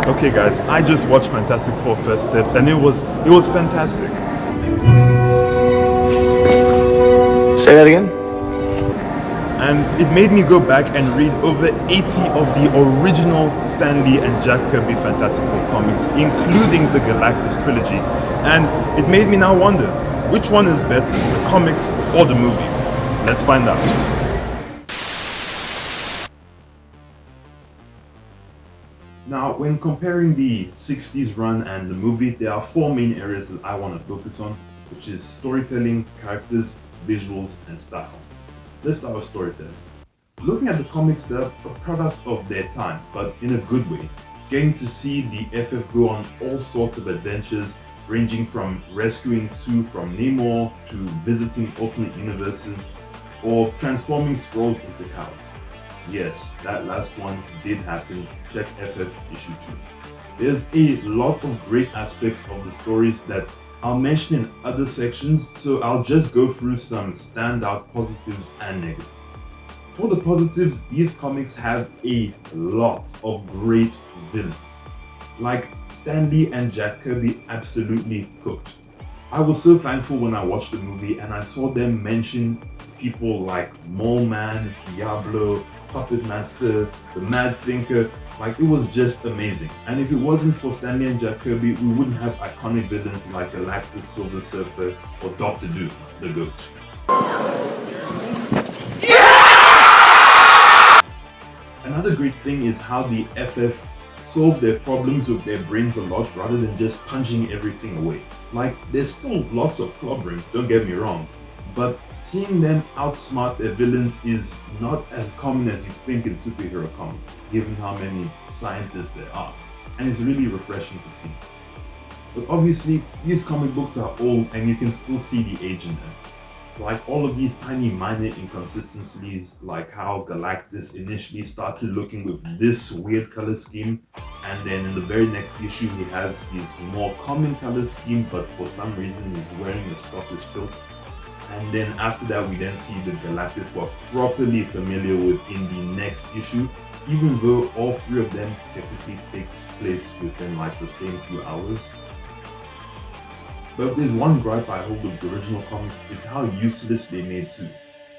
Okay guys, I just watched Fantastic Four First Steps and it was fantastic. Say that again? And it made me go back and read over 80 of the original Stan Lee and Jack Kirby Fantastic Four comics, including the Galactus trilogy. And it made me now wonder, which one is better, the comics or the movie? Let's find out. Now, when comparing the 60s run and the movie, there are four main areas that I want to focus on, which is storytelling, characters, visuals, and style. Let's start with storytelling. Looking at the comics, they're a product of their time, but in a good way. Getting to see the FF go on all sorts of adventures, ranging from rescuing Sue from Namor to visiting alternate universes, or transforming Skrulls into cows. Yes, that last one did happen. Check FF issue 2. There's a lot of great aspects of the stories that I'll mention in other sections, so I'll just go through some standout positives and negatives. For the positives, these comics have a lot of great villains. Like Stan Lee and Jack Kirby absolutely cooked. I was so thankful when I watched the movie and I saw them mention people like Mole Man, Diablo, Puppet Master, the Mad Thinker. Like, it was just amazing. And if it wasn't for Stan Lee and Jack Kirby, we wouldn't have iconic villains like Galactus, Silver Surfer, or Doctor Doom, the GOAT. Yeah! Another great thing is how the FF solve their problems with their brains a lot rather than just punching everything away. Like, there's still lots of clobbering, don't get me wrong, but seeing them outsmart their villains is not as common as you think in superhero comics, given how many scientists there are, and it's really refreshing to see. But obviously, these comic books are old and you can still see the age in them. Like all of these tiny minor inconsistencies, like how Galactus initially started looking with this weird color scheme, and then in the very next issue he has his more common color scheme, but for some reason he's wearing a Scottish kilt. And then after that we then see the Galactus we're properly familiar with in the next issue, even though all three of them typically takes place within like the same few hours. But if there's one gripe I hold with the original comics, it's how useless they made Sue.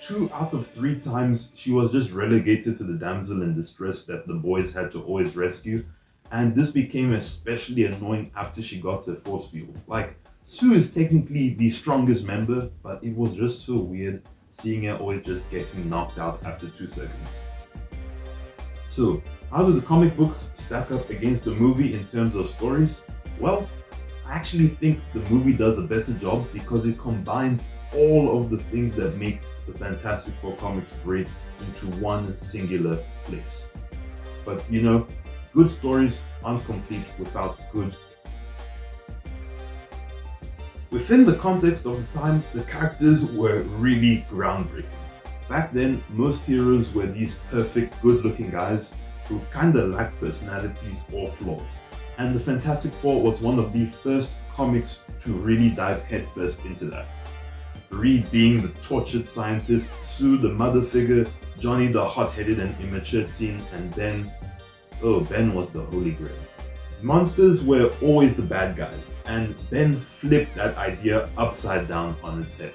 2 out of 3 times she was just relegated to the damsel in distress that the boys had to always rescue, and this became especially annoying after she got her force fields. Like, Sue is technically the strongest member, but it was just so weird seeing her always just getting knocked out after 2 seconds. So, how do the comic books stack up against the movie in terms of stories? Well, I actually think the movie does a better job because it combines all of the things that make the Fantastic Four comics great into one singular place. But you know, good stories aren't complete without good. Within the context of the time, the characters were really groundbreaking. Back then, most heroes were these perfect, good-looking guys who kinda lacked personalities or flaws. And the Fantastic Four was one of the first comics to really dive headfirst into that. Reed being the tortured scientist, Sue the mother figure, Johnny the hot-headed and immature teen, and then, Ben was the Holy Grail. Monsters were always the bad guys, and Ben flipped that idea upside down on its head.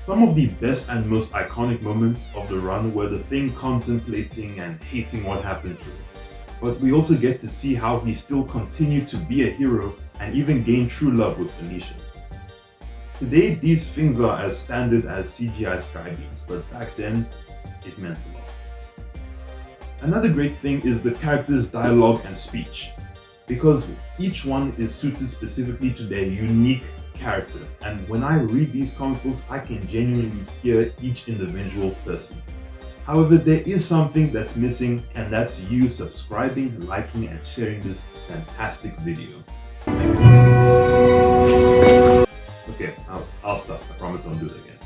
Some of the best and most iconic moments of the run were the Thing contemplating and hating what happened to him. But we also get to see how he still continued to be a hero and even gain true love with Alicia. Today, these things are as standard as CGI skybeams, but back then, it meant a lot. Another great thing is the characters' dialogue and speech, because each one is suited specifically to their unique character, and when I read these comic books, I can genuinely hear each individual person. However, there is something that's missing, and that's you subscribing, liking, and sharing this fantastic video. Okay, I'll stop. I promise I won't do it again.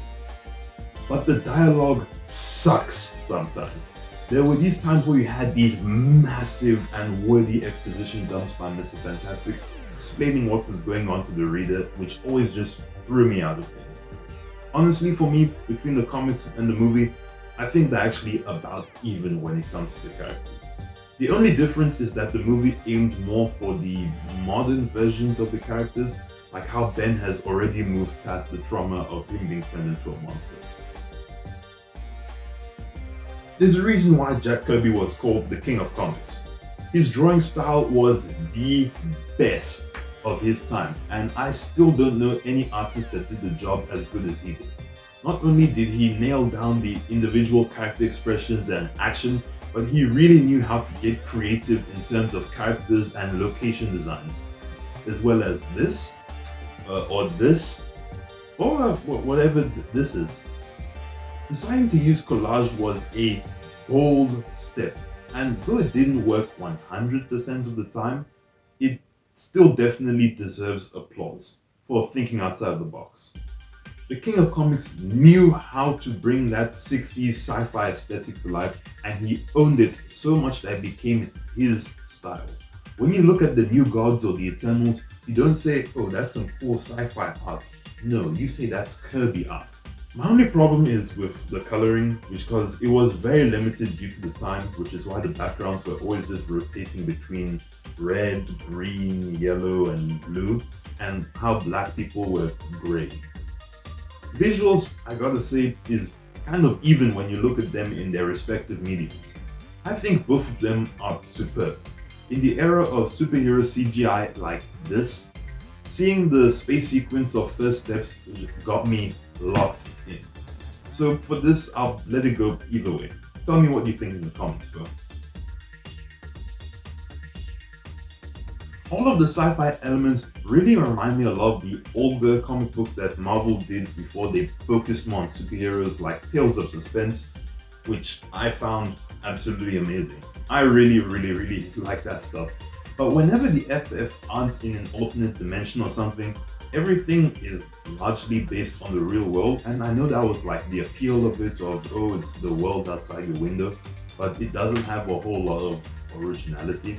But the dialogue sucks sometimes. There were these times where you had these massive and worthy exposition dumps by Mr. Fantastic, explaining what is going on to the reader, which always just threw me out of things. Honestly, for me, between the comics and the movie, I think they're actually about even when it comes to the characters. The only difference is that the movie aimed more for the modern versions of the characters, like how Ben has already moved past the trauma of him being turned into a monster. There's a reason why Jack Kirby was called the King of Comics. His drawing style was the best of his time, and I still don't know any artist that did the job as good as he did. Not only did he nail down the individual character expressions and action, but he really knew how to get creative in terms of characters and location designs, as well as this, or this, or whatever this is. Deciding to use collage was a bold step, and though it didn't work 100% of the time, it still definitely deserves applause for thinking outside the box. The King of Comics knew how to bring that 60s sci-fi aesthetic to life, and he owned it so much that it became his style. When you look at the New Gods or the Eternals, you don't say, oh, that's some cool sci-fi art. No, you say that's Kirby art. My only problem is with the coloring, because it was very limited due to the time, which is why the backgrounds were always just rotating between red, green, yellow, and blue, and how black people were grey. Visuals, I gotta say, is kind of even when you look at them in their respective mediums. I think both of them are superb. In the era of superhero CGI like this, seeing the space sequence of first steps got me locked in. So for this, I'll let it go either way. Tell me what you think in the comments, bro. All of the sci-fi elements really remind me a lot of the older comic books that Marvel did before they focused more on superheroes, like Tales of Suspense, which I found absolutely amazing. I really like that stuff. But whenever the FF aren't in an alternate dimension or something, everything is largely based on the real world, and I know that was like the appeal of it, of oh, it's the world outside your window, but it doesn't have a whole lot of originality.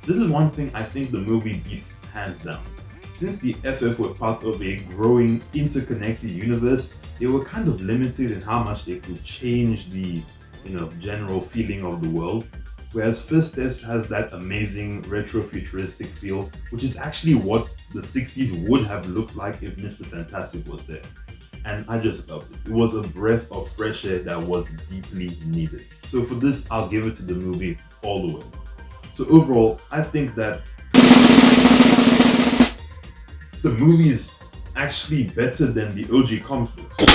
This is one thing I think the movie beats hands down. Since the FF were part of a growing, interconnected universe, they were kind of limited in how much they could change the, general feeling of the world. Whereas First Steps has that amazing retro-futuristic feel, which is actually what the 60s would have looked like if Mr. Fantastic was there. And I just loved it. It was a breath of fresh air that was deeply needed. So for this, I'll give it to the movie all the way. So overall, I think that the movie is actually better than the OG comic books.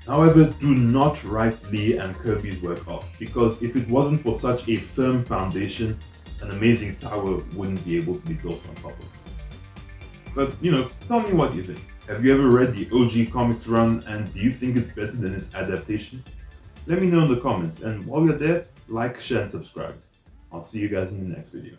However, do not write Lee and Kirby's work off, because if it wasn't for such a firm foundation, an amazing tower wouldn't be able to be built on top of it. But, tell me what you think. Have you ever read the OG comics run, and do you think it's better than its adaptation? Let me know in the comments, and while you're there, like, share, and subscribe. I'll see you guys in the next video.